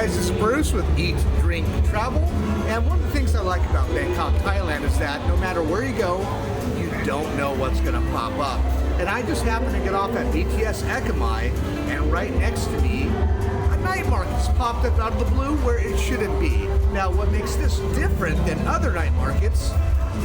guys, this is Bruce with Eat, Drink, Travel. And one of the things I like about Bangkok, Thailand is that no matter where you go, you don't know what's going to pop up. And I just happened to get off at BTS Ekamai, and right next to me, a night market's popped up out of the blue where it shouldn't be. Now, what makes this different than other night markets,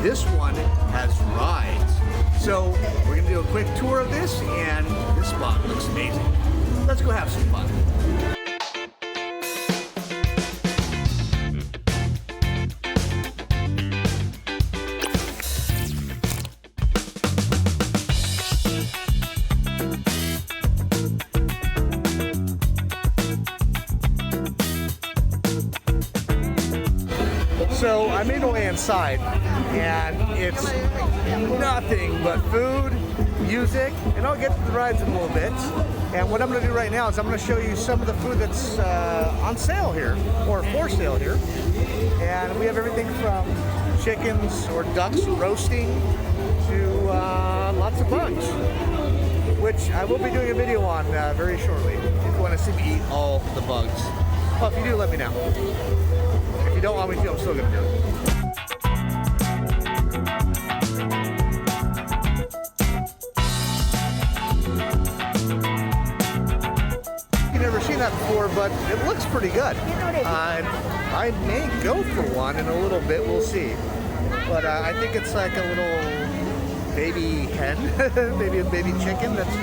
this one has rides. So we're going to do a quick tour of this, and this spot looks amazing. Let's go have some fun. So I made my way inside, and it's nothing but food, music, and I'll get to the rides in a little bit. And what I'm going to do right now is I'm going to show you some of the food that's on sale here, or for sale here. And we have everything from chickens or ducks roasting to lots of bugs, which I will be doing a video on very shortly if you want to see me eat all the bugs. Well, if you do, let me know. If you don't want me to, I'm still going to do it. You've never seen that before, but it looks pretty good. I may go for one in a little bit, we'll see. But I think it's like a little baby hen, maybe a baby chicken that's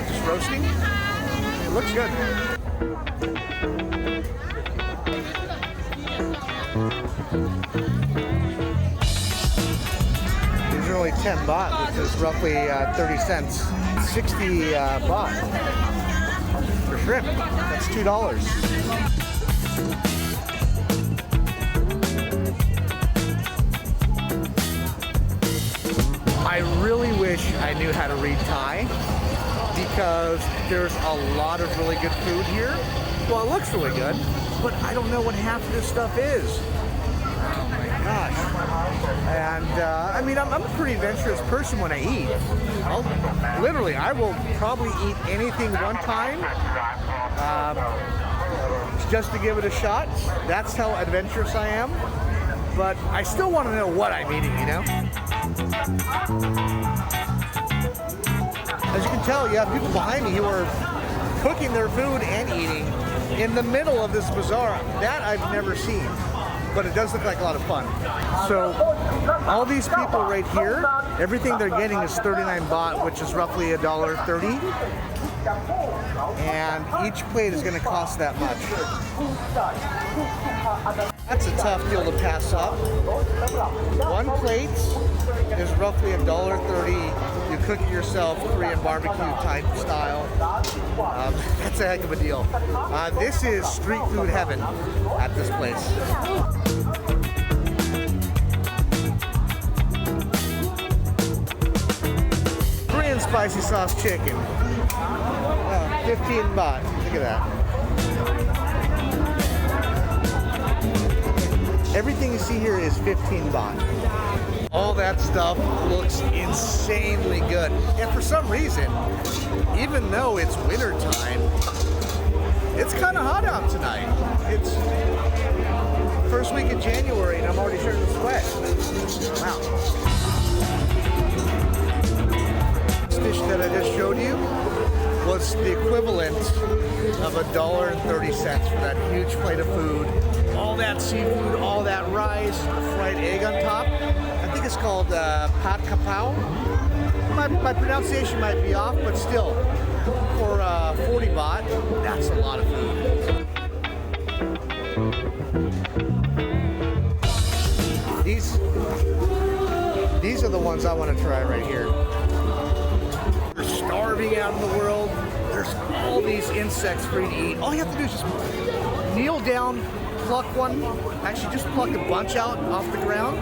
just roasting. It looks good. These are only 10 baht, which is roughly 30 cents. 60 baht for shrimp. That's $2. I really wish I knew how to read Thai, because there's a lot of really good food here. Well, it looks really good, but I don't know what half of this stuff is. Oh my gosh. And I mean, I'm a pretty adventurous person when I eat. I will probably eat anything one time just to give it a shot. That's how adventurous I am. But I still want to know what I'm eating, you know? As you can tell, you have people behind me who are cooking their food and eating in the middle of this bazaar. That I've never seen, but it does look like a lot of fun. So all these people right here, everything they're getting is 39 baht, which is roughly $1.30. And each plate is going to cost that much. That's a tough deal to pass up. One plate is roughly $1.30. You cook it yourself, Korean barbecue type style. That's a heck of a deal. This is street food heaven at this place. Korean spicy sauce chicken. 15 baht. Look at that. Everything you see here is 15 baht. All that stuff looks insanely good. And for some reason, even though it's winter time, it's kind of hot out tonight. It's first week of January and I'm already starting to sweat. Wow. This dish that I just showed you was the equivalent of $1.30 for that huge plate of food. All that seafood, all that rice, a fried egg on top. I think it's called pat kapao. My pronunciation might be off, but still, for 40 baht, that's a lot of food. These are the ones I want to try right here. We're starving out in the world. There's all these insects for you to eat. All you have to do is just kneel down, pluck one, actually just pluck a bunch out off the ground,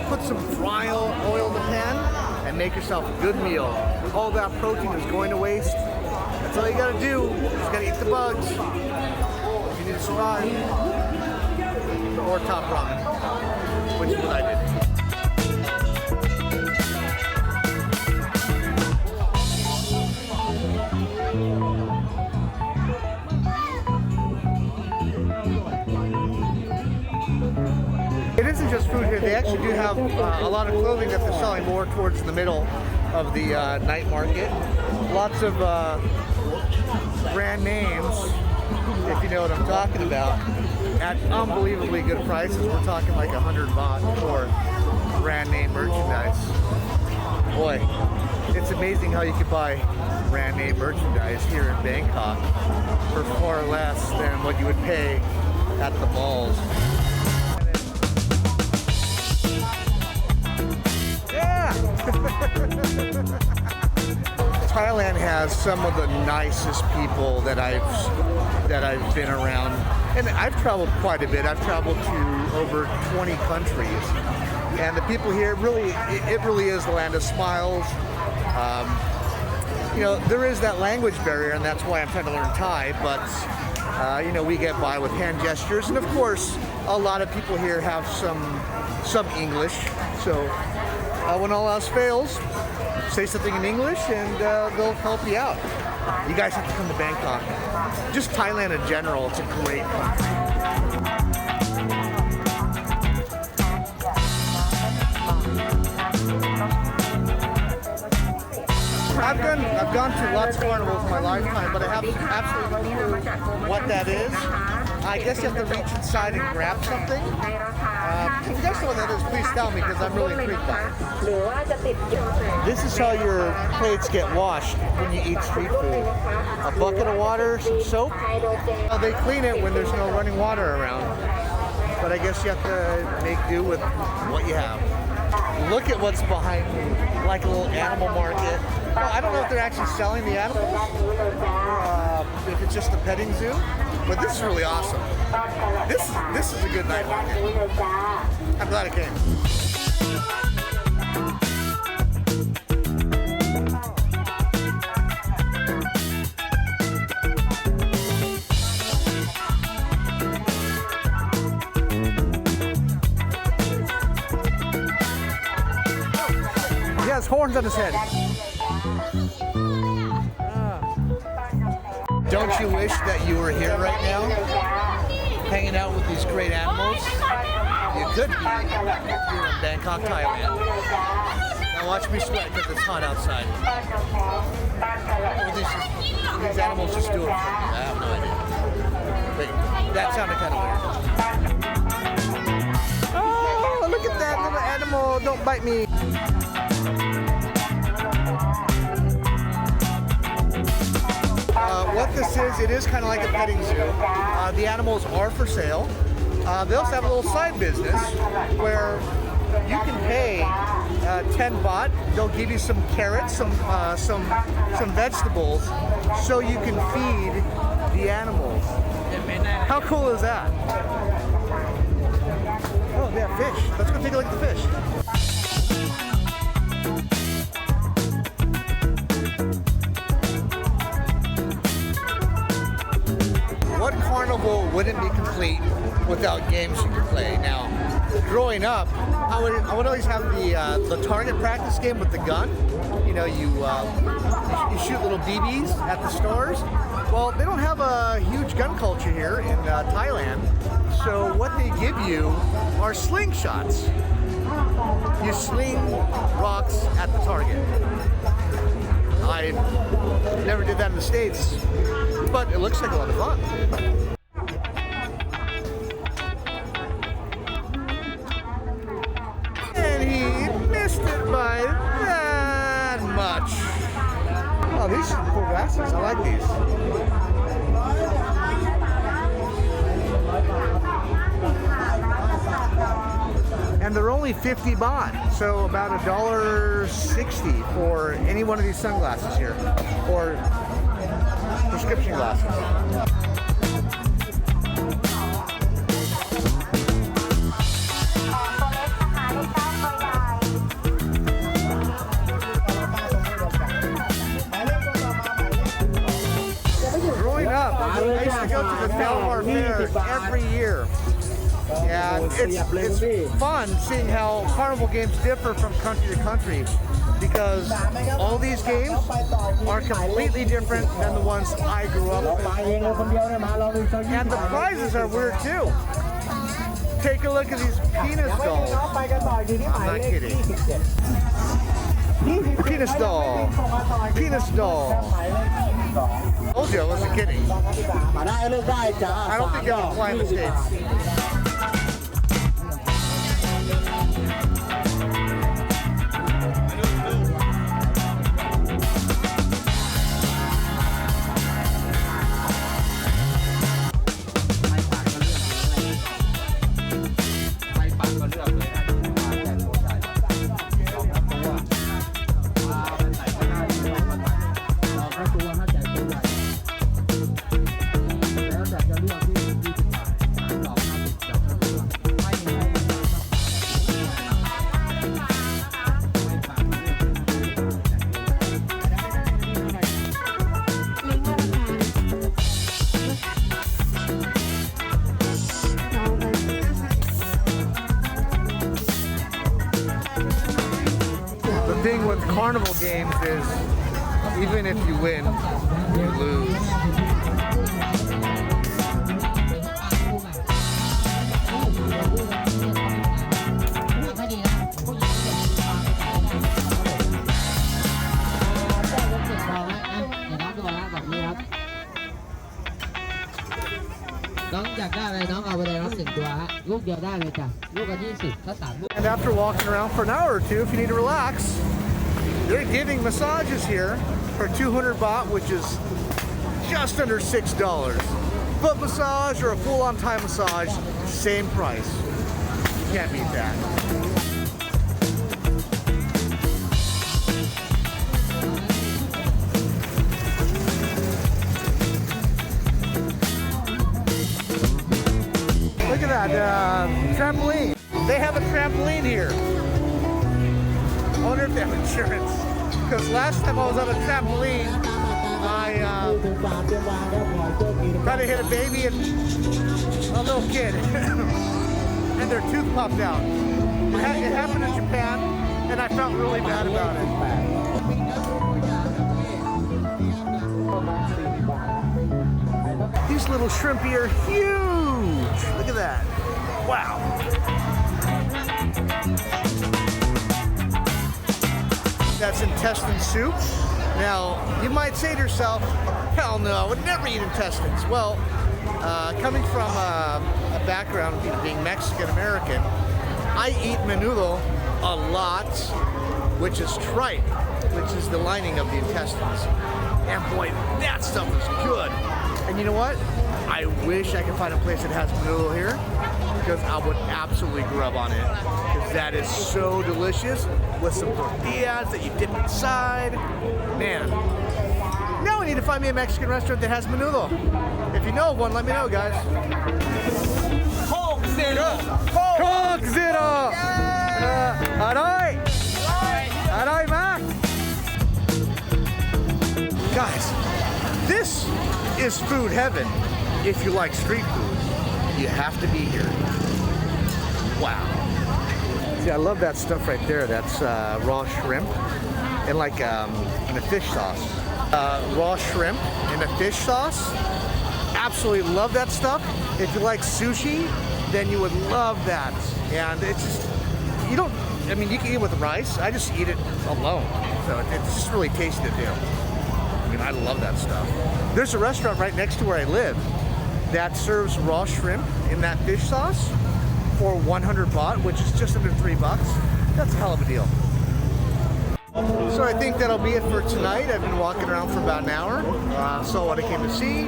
put some fry oil in the pan, and make yourself a good meal. All that protein is going to waste. That's all you gotta do. You just gotta eat the bugs. You need to survive. Or top ramen, which is what I did. here, they actually do have a lot of clothing that they're selling more towards the middle of the night market. Lots of brand names, if you know what I'm talking about, at unbelievably good prices. We're talking like 100 baht for brand name merchandise. Boy, it's amazing how you can buy brand name merchandise here in Bangkok for far less than what you would pay at the malls. Yeah! Thailand has some of the nicest people that I've been around, and I've traveled quite a bit. I've traveled to over 20 countries, and the people here it really is the land of smiles. You know, there is that language barrier, and that's why I'm trying to learn Thai, but you know, we get by with hand gestures, and of course a lot of people here have some English, so when all else fails, say something in English and they'll help you out. You guys have to come to Bangkok. Just Thailand in general, it's a great country. I've gone to lots of carnivals in my lifetime, but I have absolutely no clue what that is. I guess you have to reach inside and grab something. If you guys know what that is, please tell me, because I'm really intrigued by it. This is how your plates get washed when you eat street food. A bucket of water, some soap. They clean it when there's no running water around, but I guess you have to make do with what you have. Look at what's behind me, like a little animal market. Well, I don't know if they're actually selling the animals or if it's just a petting zoo, but this is really awesome. This is a good night market. I'm glad I came. He has horns on his head. Don't you wish that you were here right now, hanging out with these great animals? You could be here in Bangkok, Thailand. Now watch me sweat because it's hot outside. These animals just do it for me. I have no idea. Wait, that sounded kind of weird. Oh, look at that little animal. Don't bite me. What this is, it is kind of like a petting zoo. The animals are for sale. They also have a little side business where you can pay 10 baht. They'll give you some carrots, some vegetables, so you can feed the animals. How cool is that? Oh, they have fish. Let's go take a look at the fish. What carnival wouldn't be complete without games you can play? Now, growing up, I would always have the target practice game with the gun. You know, you shoot little BBs at the stores. Well, they don't have a huge gun culture here in Thailand, so what they give you are slingshots. You sling rocks at the target. I never did that in the States, but it looks like a lot of fun. And he missed it by that much. Oh, these are cool glasses. I like these. And they're only 50 baht, so about $1.60 for any one of these sunglasses here, or prescription glasses. Growing up, I used to go to the Bangkok Fair every year. Yeah, it's fun seeing how carnival games differ from country to country, because all these games are completely different than the ones I grew up with. And the prizes are weird too. Take a look at these penis dolls. I'm not kidding. Penis doll. Penis doll. Told you I wasn't kidding. I don't think they'll fly in the States. The thing with carnival games is, even if you win, you lose. And after walking around for an hour or two, if you need to relax, they're giving massages here for 200 baht, which is just under $6. Foot massage or a full-on Thai massage, same price. Can't beat that. Look at that trampoline. They have a trampoline here. I wonder if they have insurance. Because last time I was on a trampoline, I tried to hit a baby and a little kid. And their tooth popped out. It happened in Japan, and I felt really bad about it. These little shrimpy are huge. Look at that. Wow. That's intestine soup. Now, you might say to yourself, hell no, I would never eat intestines. Well, coming from a background of being Mexican-American, I eat menudo a lot, which is tripe, which is the lining of the intestines. And boy, that stuff is good. And you know what? I wish I could find a place that has menudo here, because I would absolutely grub on it. Because that is so delicious with some tortillas that you dip inside. Man, now we need to find me a Mexican restaurant that has menudo. If you know of one, let me know, guys. Coke Zero! Coke Zero! Aroy! Aroy, man! Guys, this is food heaven. If you like street food, you have to be here. Wow. See, I love that stuff right there. That's raw shrimp and like in a fish sauce. Raw shrimp in a fish sauce. Absolutely love that stuff. If you like sushi, then you would love that. And it's just, you don't, I mean, you can eat it with rice. I just eat it alone. So it's just really tasty to do. I mean, I love that stuff. There's a restaurant right next to where I live that serves raw shrimp in that fish sauce for 100 baht, which is just under $3. That's a hell of a deal. So I think that'll be it for tonight. I've been walking around for about an hour, saw what I came to see,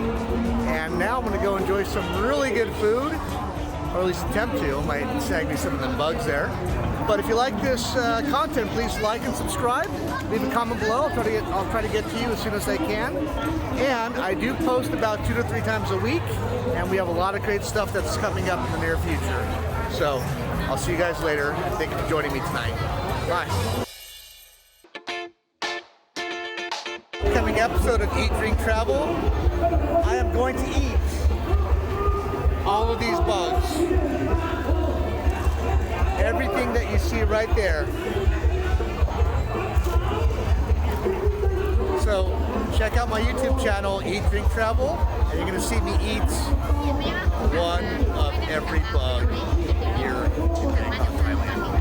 and now I'm gonna go enjoy some really good food, or at least attempt to. I might snag me some of them bugs there. But if you like this content, please like and subscribe. Leave a comment below. I'll try to get to you as soon as I can. And I do post about 2 to 3 times a week, and we have a lot of great stuff that's coming up in the near future. So I'll see you guys later. Thank you for joining me tonight. Bye. Coming episode of Eat, Drink, Travel, I am going to eat all of these bugs. Everything that you see right there. So check check out my YouTube channel, Eat, Drink, Travel, and you're going to see me eat one of every bug here in Bangkok, Thailand.